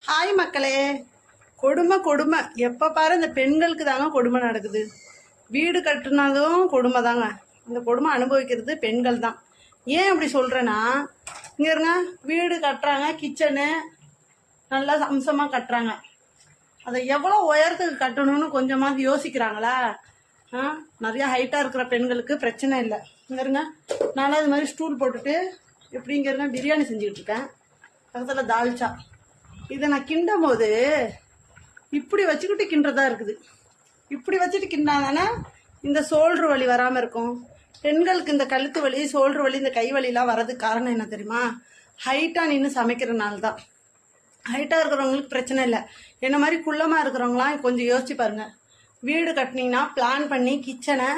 Hi மக்களே. கொடுமை கொடுமை, எப்போ பாரு இந்த பெண்களுக்கு தாங்க கொடுமை நடக்குது. வீடு கட்டுனதும் கொடுமை தாங்க. இந்த கொடுமை அனுபவிக்கிறது பெண்கள் தான். ஏன் அப்படி சொல்கிறேன்னா, இங்கே இருங்க, வீடு கட்டுறாங்க, கிச்சனு நல்லா அம்சமாக கட்டுறாங்க. அதை எவ்வளோ உயரத்துக்கு கட்டணும்னு கொஞ்சமாவது யோசிக்கிறாங்களா? நிறையா ஹைட்டாக இருக்கிற பெண்களுக்கு பிரச்சனை இல்லை. இங்கே இருங்க, நானும் அது மாதிரி ஸ்டூல் போட்டுட்டு எப்படிங்கிறங்க பிரியாணி செஞ்சுக்கிட்டு இருக்கேன். பக்கத்தில் தால்ச்சா. இதை நான் கிண்டும் போது இப்படி வச்சுக்கிட்டு கிண்டுறதா இருக்குது. இப்படி வச்சுட்டு கிண்டாதானே இந்த சோல்ட்ரு வலி வராமல் இருக்கும். பெண்களுக்கு இந்த கழுத்து வலி, சோல்ட்ரு வலி, இந்த கை வலிலாம் வர்றதுக்கு காரணம் என்ன தெரியுமா? ஹைட்டாக நின்று சமைக்கிறனால தான். ஹைட்டாக இருக்கிறவங்களுக்கு பிரச்சனை இல்லை. என்ன மாதிரி குள்ளமாக இருக்கிறவங்களாம் கொஞ்சம் யோசிச்சு பாருங்கள். வீடு கட்டினீங்கன்னா பிளான் பண்ணி கிச்சனை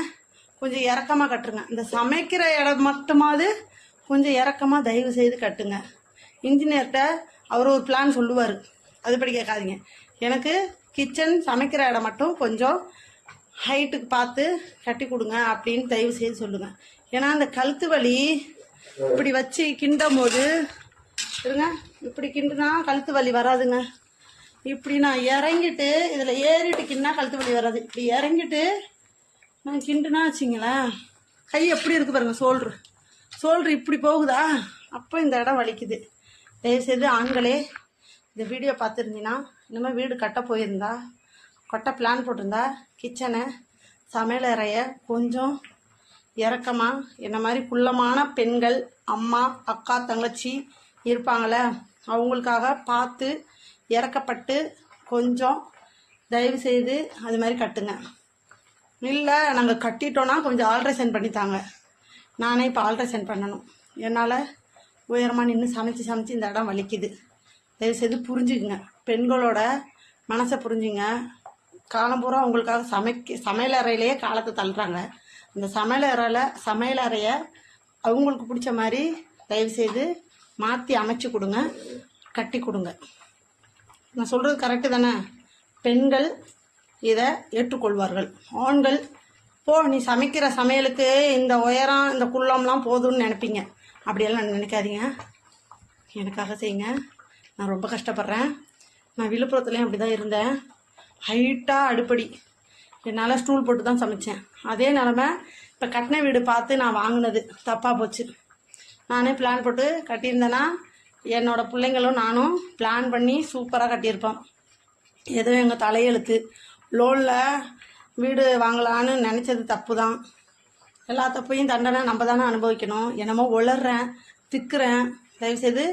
கொஞ்சம் இறக்கமாக கட்டுருங்க. இந்த சமைக்கிற இடம் மட்டுமாவது கொஞ்சம் இறக்கமாக தயவு செய்து கட்டுங்க. இன்ஜினியர்கிட்ட அவர் ஒரு பிளான் சொல்லுவார், அதுபடி கேட்காதீங்க. எனக்கு கிச்சன் சமைக்கிற இடம் மட்டும் கொஞ்சம் ஹைட்டுக்கு பார்த்து கட்டி கொடுங்க அப்படின்னு தயவு செய்து சொல்லுங்கள். ஏன்னா அந்த கழுத்து வலி இப்படி வச்சு கிண்டும் போது இருங்க, இப்படி கிண்டுனா கழுத்து வலி வராதுங்க. இப்படி நான் இறங்கிட்டு இதில் ஏறிட்டு கிண்டா கழுத்து வலி வராது. இப்படி இறங்கிட்டு நான் கிண்டுனா வச்சிங்களேன், கை எப்படி இருக்குது பாருங்கள். சோல்ட்ரு இப்படி போகுதா, அப்போ இந்த இடம் வலிக்குது. தயவுசெய்து ஆண்களே இந்த வீடியோ பார்த்துருந்தீங்கன்னா, இனிமேல் வீடு கட்ட போயிருந்தா, கட்ட பிளான் போட்டிருந்தா, கிச்சனை சமையல் அறையை கொஞ்சம் இறக்கமாக, என்ன மாதிரி குள்ளமான பெண்கள், அம்மா, அக்கா, தங்கச்சி இருப்பாங்களே, அவங்களுக்காக பார்த்து இறக்கப்பட்டு கொஞ்சம் தயவு செய்து அது மாதிரி கட்டுங்க. இல்லை நாங்கள் கட்டிட்டோன்னா கொஞ்சம் ஆல்ட்ரேஷன் பண்ணித்தாங்க. நானே இப்போ ஆல்ட்ரேஷன் பண்ணணும். என்னால் உயரமாக நின்று சமைச்சு இந்த இடம் வலிக்குது. தயவுசெய்து புரிஞ்சுக்குங்க. பெண்களோட மனசை புரிஞ்சுங்க. காலம் பூரா அவங்களுக்காக சமையல் அறையிலேயே காலத்தை தள்ளுறாங்க. அந்த சமையல் அறையை அவங்களுக்கு பிடிச்ச மாதிரி தயவுசெய்து மாற்றி அமைச்சு கொடுங்க, கட்டி கொடுங்க. நான் சொல்கிறது கரெக்டு தானே? பெண்கள் இதை ஏற்றுக்கொள்வார்கள். ஆண்கள் நீ சமைக்கிற சமையலுக்கு இந்த உயரம், இந்த குள்ளம்லாம் போதும்னு நினைப்பீங்க. அப்படியெல்லாம் நினைக்காதீங்க. எனக்காக செய்யுங்க. நான் ரொம்ப கஷ்டப்படுறேன். நான் விழுப்புரத்துலேயும் அப்படி தான் இருந்தேன். ஹைட்டாக அடுப்படி, என்னால் ஸ்டூல் போட்டு தான் சமைச்சேன். அதே நிலமை இப்போ கட்டின வீடு பார்த்து நான் வாங்கினது தப்பாக போச்சு. நானே பிளான் போட்டு கட்டியிருந்தேன்னா என்னோடய பிள்ளைங்களும் நானும் பிளான் பண்ணி சூப்பராக கட்டியிருப்போம். எதுவும் எங்கள் தலையெழுத்து. லோனில் வீடு வாங்கலான்னு நினச்சது தப்பு தான். எல்லா தப்பையும் தண்டனை நம்ம தானே அனுபவிக்கணும். என்னமோ உளர்றேன், திக்குறேன். தயவுசெய்து